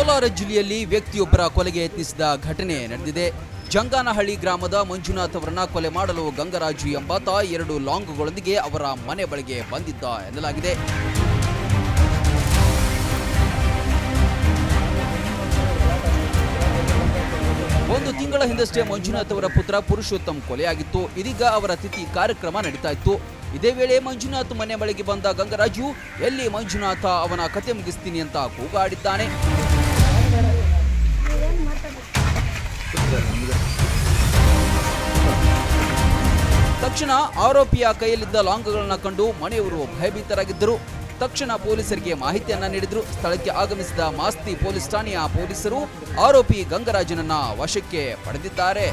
ಕೋಲಾರ ಜಿಲ್ಲೆಯಲ್ಲಿ ವ್ಯಕ್ತಿಯೊಬ್ಬರ ಕೊಲೆಗೆ ಯತ್ನಿಸಿದ ಘಟನೆ ನಡೆದಿದೆ. ಜಂಗಾನಹಳ್ಳಿ ಗ್ರಾಮದ ಮಂಜುನಾಥ್ ಅವರನ್ನ ಕೊಲೆ ಮಾಡಲು ಗಂಗರಾಜು ಎಂಬಾತ 2 ಲಾಂಗ್ಗಳೊಂದಿಗೆ ಅವರ ಮನೆ ಬಳಿಗೆ ಬಂದಿದ್ದ ಎನ್ನಲಾಗಿದೆ. ಒಂದು ತಿಂಗಳ ಹಿಂದಷ್ಟೇ ಮಂಜುನಾಥ್ ಅವರ ಪುತ್ರ ಪುರುಷೋತ್ತಮ್ ಕೊಲೆಯಾಗಿತ್ತು. ಇದೀಗ ಅವರ ತಿಥಿ ಕಾರ್ಯಕ್ರಮ ನಡೀತಾ ಇತ್ತು. ಇದೇ ವೇಳೆ ಮಂಜುನಾಥ್ ಮನೆ ಬಳಿಗೆ ಬಂದ ಗಂಗರಾಜು, ಎಲ್ಲಿ ಮಂಜುನಾಥ, ಅವನ ಕತೆ ಮುಗಿಸ್ತೀನಿ ಅಂತ ಕೂಗಾಡಿದ್ದಾನೆ. ತಕ್ಷಣ ಆರೋಪಿಯ ಕೈಯಲ್ಲಿದ್ದ ಲಾಂಗ್ಗಳನ್ನ ಕಂಡು ಮನೆಯವರು ಭಯಭೀತರಾಗಿದ್ದರು. ತಕ್ಷಣ ಪೊಲೀಸರಿಗೆ ಮಾಹಿತಿಯನ್ನ ನೀಡಿದ್ರು. ಸ್ಥಳಕ್ಕೆ ಆಗಮಿಸಿದ ಮಾಸ್ತಿ ಪೊಲೀಸ್ ಠಾಣೆಯ ಪೊಲೀಸರು ಆರೋಪಿ ಗಂಗರಾಜನನ್ನ ವಶಕ್ಕೆ ಪಡೆದಿದ್ದಾರೆ.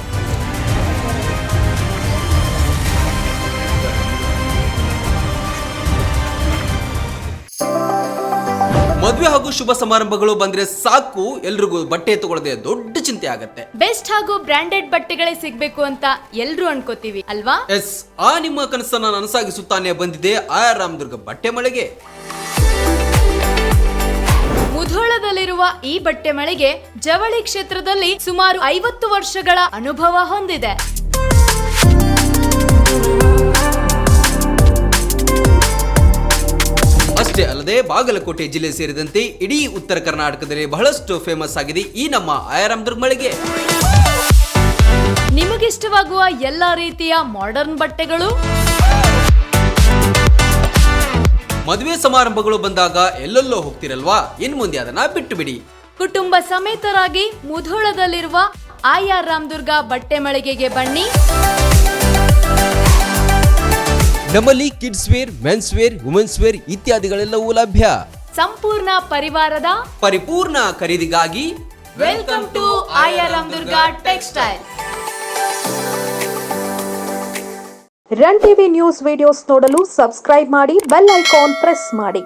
ಮದುವೆ ಹಾಗೂ ಶುಭ ಸಮಾರಂಭಗಳು ಬಂದ್ರೆ ಸಾಕು, ಎಲ್ರಿಗೂ ಬಟ್ಟೆ ತಗೊಳ್ಳದೆ ದೊಡ್ಡ ಚಿಂತೆ ಆಗತ್ತೆ. ಬೆಸ್ಟ್ ಹಾಗೂ ಬ್ರಾಂಡೆಡ್ ಬಟ್ಟೆಗಳೇ ಸಿಗ್ಬೇಕು ಅಂತ ಎಲ್ರು ಅನ್ಕೋತೀವಿ ಅಲ್ವಾ? ಎಸ್, ಆ ನಿಮ್ಮ ಕನಸನ್ನ ನನಸಾಗಿಸುತ್ತಾನೆ ಬಂದಿದೆ ಆರ್ ರಾಮದುರ್ಗ ಬಟ್ಟೆ ಮಳೆಗೆ. ಮುಧೋಳದಲ್ಲಿರುವ ಈ ಬಟ್ಟೆ ಮಳಿಗೆ ಜವಳಿ ಕ್ಷೇತ್ರದಲ್ಲಿ ಸುಮಾರು 50 ವರ್ಷಗಳ ಅನುಭವ ಹೊಂದಿದೆ. ಅಷ್ಟೇ ಅಲ್ಲದೆ ಬಾಗಲಕೋಟೆ ಜಿಲ್ಲೆ ಸೇರಿದಂತೆ ಇಡೀ ಉತ್ತರ ಕರ್ನಾಟಕದಲ್ಲಿ ಬಹಳಷ್ಟು ಫೇಮಸ್ ಆಗಿದೆ ಈ ನಮ್ಮ ಆರ್ ರಾಮದುರ್ಗ ಮಳಿಗೆ. ನಿಮಗಿಷ್ಟವಾಗುವ ಎಲ್ಲಾ ರೀತಿಯ ಮಾಡರ್ನ್ ಬಟ್ಟೆಗಳು, ಮದುವೆ ಸಮಾರಂಭಗಳು ಬಂದಾಗ ಎಲ್ಲೆಲ್ಲೋ ಹೋಗ್ತಿರಲ್ವಾ, ಇನ್ ಮುಂದೆ ಅದನ್ನ ಬಿಟ್ಟು ಬಿಡಿ. ಕುಟುಂಬ ಸಮೇತರಾಗಿ ಮುಧೋಳದಲ್ಲಿರುವ ಆರ್ ರಾಮದುರ್ಗ ಬಟ್ಟೆ ಮಳಿಗೆಗೆ ಬನ್ನಿ. ನಮ್ಮಲ್ಲಿ kids wear, men's wear, women's wear ಇತ್ಯಾದಿಗಳೆಲ್ಲವೂ ಲಭ್ಯ. ಸಂಪೂರ್ಣ ಪರಿವಾರದ ಪರಿಪೂರ್ಣ ಖರೀದಿಗಾಗಿ welcome to our Ramdurg textile. Run TV news videos ನೋಡಲು ಸಬ್ಸ್ಕ್ರೈಬ್ ಮಾಡಿ, ಬೆಲ್ ಐಕಾನ್ ಪ್ರೆಸ್ ಮಾಡಿ.